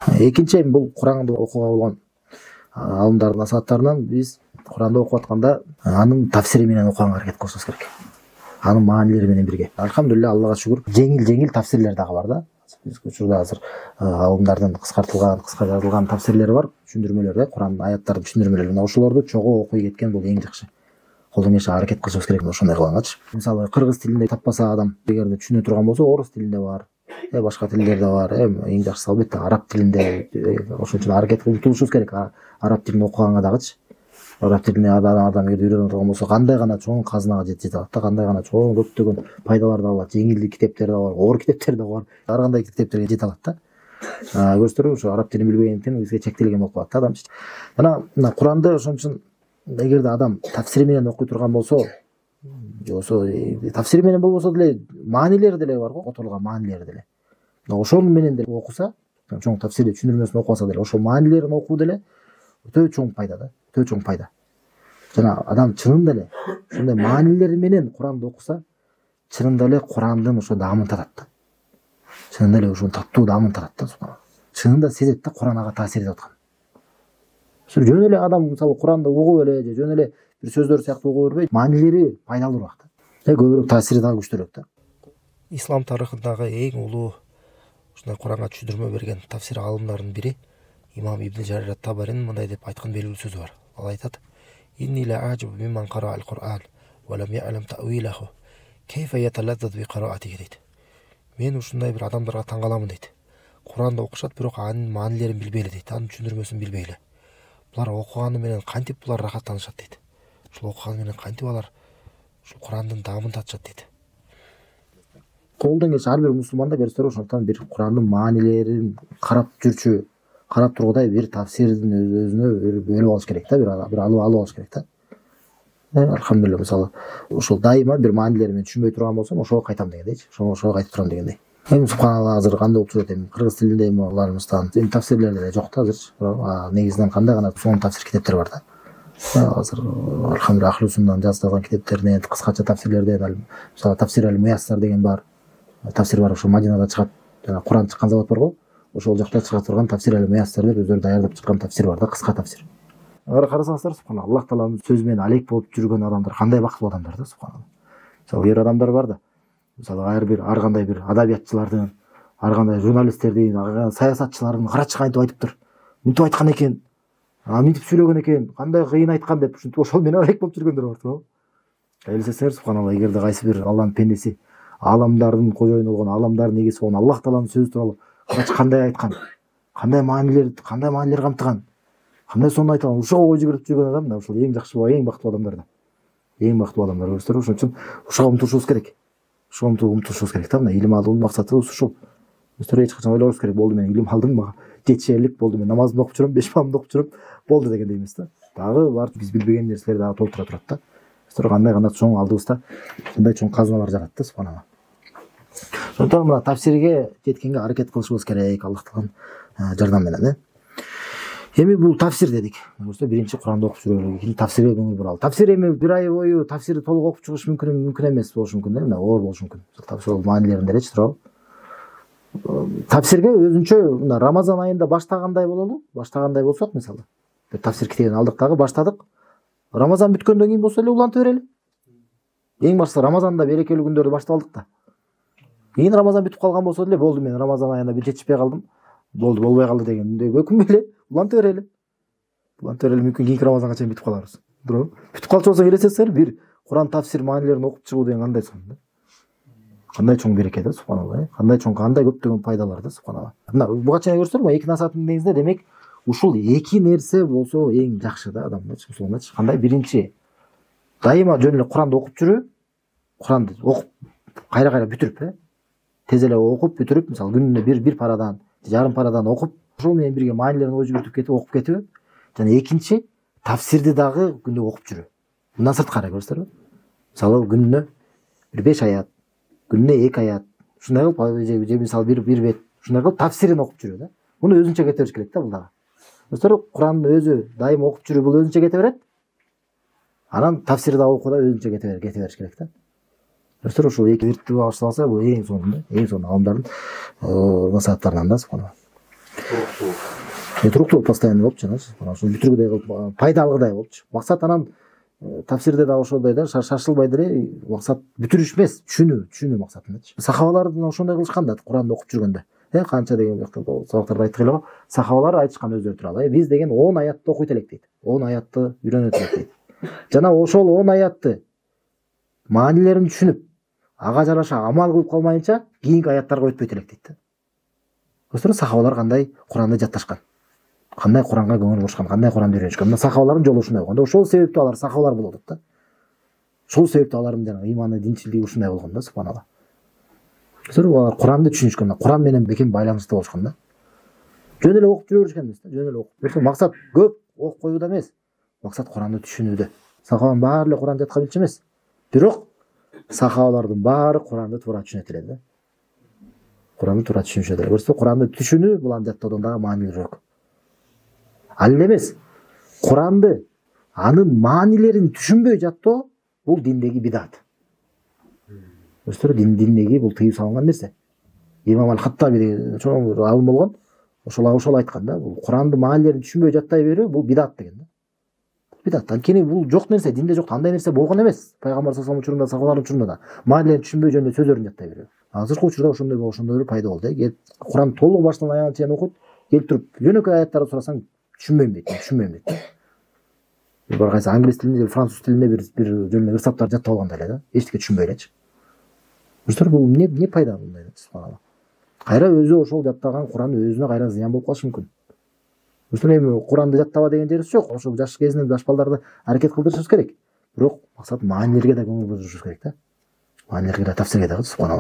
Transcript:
Экинчи эми бул Куранды окууга болгон алымдардын насааттарынан биз Куранды окуп атканда анын тафсири менен окуганга аракет кылышыбыз керек. Анын маанилери менен бирге. Алхамдулилля, Аллага шүгүр, жеңил тафсирлер дагы бар да. Биз учурда азыр алымдардын кыска жазылган тафсирлери бар, түшүндүрмөлөр да, Курандын аяттарын түшүндүрмөлөр. Мына ошолорду чогуу окуй кеткен бул эң жакшы. Колдон келишинче аракет кылышыбыз керек ошондой кылгангачы. Мисалы кыргыз тилинде таппаса адам, эгерде түшүнө турган болсо, орус тилинде бар, башка тилдерде бар. Эң жакшысы албетте араб тилинде. Ошон үчүн аракет кылып утулушубуз керек. Араб тилин окуганга дагычы. Араб тилине адам эгер үйрөнө турган болсо, кандай гана чоң казынага жете алат да, кандай гана чоң көптөгөн пайдаларды алат. Жеңил китептер да бар, оор китептер да бар. Ар кандай китептерге жете алат да. Көрсөтөрбү, ушу араб тилин билбегендиктен бизге чектелген болуп калат да адам. Мына Куранды ошон үчүн эгерде адам тафсири менен окуй турган болсо, тафсири менен болбосо деле маанилери деле бар го, которулган маанилери деле. Ошол менен деле окуса, чоң тафсирди түшүндүрмөсүн окубаса деле, ошол маанилерин окуу деле өтө чоң пайда да, өтө чоң пайда. Жана адам чынында эле ушундай маанилери менен Куранды окуса, чынында эле Курандын ошо даамын татат да. Чынында эле ошо таттуу даамын татат да. Чынында сезет да Куран ага таасир этип аткан. Жөн эле адам мисалы Куранды угуп эле же жөн эле бир сөздөр сыяктуу угуп бербейт, маанилери пайдалуураак да. Көбүрөөк таасири дагы күчтүүрөөк да. Ислам тарыхындагы эң улуу ушундай Куранга түшүндүрмө берген тафсир алымдарынын бири имам Ибн Жарир ат-Табаринин мындай деп айткан белгилүү сөзү бар. Ал айтат: "Инни ла ажибу мимман қара ал-Кур'ан ва лам я'лам ta'wilahу кейфа яталаззаз би қираатихи" дейт. Мен ушундай бир адамдарга таң каламын дейт. Куранды окушат, бирок анын маанилерин билбей эле дейт, анын түшүндүрмөсүн билбей эле. Булар окуганы менен кантип булар рахаттанышат дейт. Ушул окуганы менен кантип алар ушул Курандын даамын татышат дейт. Колдон келишинче ар бир мусулманда көрсөтөр, ошондуктан бир Курандын маанилерин карап жүрчү, карап тургудай бир тафсирдин өзүнө бөлүп алыш керек да, бир алып алыш керек да. Алхамдулилля, мисалы ошол дайыма бир маанилери мен түшүнбөй турган болсом, ошого кайтам дегендейчи. Ошого кайтып турам дегендей. Субханалла, азыр кандай болуп жүрөт эми кыргыз тилинде эми аларыбыздан тафсирлер деле жок да азырчы. Негизинен кандай гана сонун тафсир китептер бар да. Азыр алхамдулилля Ахлусундан жазылган китептерден, кыскача тафсирлерден, мисалы тафсир аль-Муяссар деген бар. Тафсир бар, ошо Мадинада чыгат. Жана Куран чыккан завод бар го. Ошол жакта чыга турган тафсир аль-Муяссар деп өздөрү даярдап чыккан тафсир бар да, кыска тафсир. Карасаңыздар, субханалла, Аллах тааланын сөзү менен алек болуп жүргөн адамдар кандай бактылуу адамдар да, субханалла. Мисалы ер адамдар бар да. Мисалы ар кандай бир адабиятчылардын, ар кандай журналисттердин, саясатчылардын карачы кантип айтыптыр. Мынтип айткан экен, мынтип сүйлөгөн экен, кандай кыйын айткан деп ушинтип ошол менен алек болуп жүргөндөр бар да. Элестетсеңер, субханалла, эгерде кайсы бир Алланын пендеси, аламдардын кожоюну болгон, аламдардын эгеси болгон Аллах тааланын сөзү тууралуу карачы кандай айткан, кандай маанилер камтыган, кандай сонун айткан, ошого ой жүгүрүп жүргөн адам да, ушул эң жакшы, эң бактылуу адамдар да. Эң бактылуу адамдар көрсөтөр. Ошон үчүн ушуга умтулушубуз керек. Да, мына илим алуунун максатыбыз ушул. Өстөрү эч качан ойлобуз керек, болду мен илим алдым, мага жетишерлик болду, мен намазымды окуп жүрөм, 5 бабымды окуп жүрөм, болду дегендей эмес да. Дагы бар биз билбеген нерселер дагы толтура турат да. Өстөрү кандай гана чоң алдыбызда мындай чоң казыналар жатат да, субханалла. Ошондуктан мына тафсирге жеткенге аракет кылышыбыз керек, Аллах тааланын жардамы менен. Эми бул тафсир дедик. Биринчи Куранды окуп жүрөлү, экинчи тафсирге көңүл буралы. Тафсир эми бир ай бою тафсирди толук окуп чыгыш мүмкүн эмес болушу мүмкүн да, оор болушу мүмкүн. Ошол маанилерин делечи туурабы. Тафсирге өзүнчө мына Рамазан айында баштагандай бололу. Баштагандай болсок, мисалы, бир тафсир китебин алдык дагы баштадык. Рамазан бүткөндөн кийин болсо эле улантып берели. Эң башта Рамазанда берекелүү күндөрдү баштап алдык да. Кийин Рамазан бүтүп калган болсо деле, болду мен Рамазан айында бир жетишпей калдым. Болбой калды дегенде өкүнбөй эле улантып берели. Мүмкүн кийинки Рамазанга чейин бүтүп каларбыз. Туурабы? Бүтүп калчу болсо элестетсеңер, бир Куран тафсир маанилерин окуп чыгуу деген кандай сонун да. Кандай чоң береке да, субханалла. Кандай чоң, кандай көптөгөн пайдалар да, субханалла. Мына буга чейин көрсөтөр, эки насааттын негизинде демек ушул эки нерсе болсо эң жакшы да адамдачы, мусулмандачы. Кандай? Биринчи, дайыма жөн эле Куранды окуп жүрүү. Куранды окуп кайра бүтүрүп, тез эле окуп бүтүрүп, мисалы күнүнө бир парадан, жарым парадан окуп, ошол менен бирге маанилерин ой жүгүртүп кетип окуп кетиби. Жана экинчи, тафсирди дагы күндө окуп жүрүү. Мындан сырткары көрсөтөрбү? Мисалы күнүнө бир 5 аят, күнүнө 2 аят, ушундай кылып же мисалы бир бет, ушундай кылып тафсирин окуп жүрүү да. Муну өзүнчө кете бериш керек да, бул дагы. Көрсөтөрбү? Курандын өзү дайыма окуп жүрүү бул өзүнчө кете берет. Анан тафсирди дагы окууда өзүнчө кете бериш керек да. Көрсөтөр, ушул эки виртти башталса, бул эң сонун да, эң сонун алымдардын насааттарынан да, субханалла. туруктуу постоянно болупчу жана ошо бүтүргүдөй кылып пайдалыгыдай болупчу. Максат анан тафсирде да ошондой да шашылбай деле максат бүтүрүш эмес, түшүнүү максатындачы. Сахабалар да ошондой кылышкан да Куранды окуп жүргөндө. Канча деген сабактарда айттык эле го. Сахабалар айтышкан өздөрү тууралуу. Биз деген 10 аятты окуйт элек дейт. 10 аятты үйрөнөт элек дейт. Жана ошол 10 аятты маанилерин түшүнүп, ага жараша амал кылып калмайынча кийинки аяттарга өтпөйт элек дейт. Көрсөңүз сахабалар кандай Куранды жатташкан, кандай Куранга көңүл бурушкан, кандай Куранды үйрөнүшкөн. Мына сахабалардын жолу ушундай болгон. Ошол себептүү алар сахабалар болуп атат да. Ошол себептүү алардын жана иманы, динчилиги ушундай болгон да, субханалла. Алар Куранды түшүнүшкөн, Куран менен бекем байланыштуу болушкан да. Жөн эле окуп жүрө беришкен эмес да, жөн эле окуп. Максат көп окуп коюуда эмес, максат Куранды түшүнүүдө. Сахабанын баары эле Куранды жатка билчү эмес. Бирок сахабалардын баары Куранды туура түшүнөт эле да. Куранды туура түшүнүшөт эле. Көрсө, Куранды түшүнүү бул аны жаттоодон дагы маанилүүрөөк. Ал эле эмес, Куранды анын маанилерин түшүнбөй жаттоо бул диндеги бидат. Көрсөңүздөр, диндеги бул тыюу салынган нерсе. Имам Аль-Хаттаби деген чоң бир алым болгон. Ошол айткан да, бул Куранды маанилерин түшүнбөй жаттай берүү бул бидат деген да. Бидат. Анткени бул жок нерсе, динде жок, андай нерсе болгон эмес. Пайгамбар саллаллаху алейхи учурунда, сахабалардын учурунда да маанилерин түшүнбөй жөнүндө сөздөрүн жаттай берүү. Азыркы учурда ошондой бир пайда болду. Куран толук баштан аягына чейин окуйт, келип туруп жөнөкөй аяттарды сурасаң түшүнбөйм дейт. Бир кайсы англис тилинде, француз тилинде бир жөнүндө ырсаптар жаттап алгандай эле да. Эчтеке түшүнбөй элечи. Көрсөңүздөр, бул эмне пайда мындай субханалла. Кайра өзү ошол жаттаган Куран өзүнө кайра зыян болуп калышы мүмкүн. Көрсөң, эми Куранды жаттаба деген жерибиз жок. Ошол жаш кезинен жаш балдарды аракет кылдырышыбыз керек. Бирок максат маанилерге да көңүл бурушубуз керек да. Маанилерге да, тафсирге да, субханалла.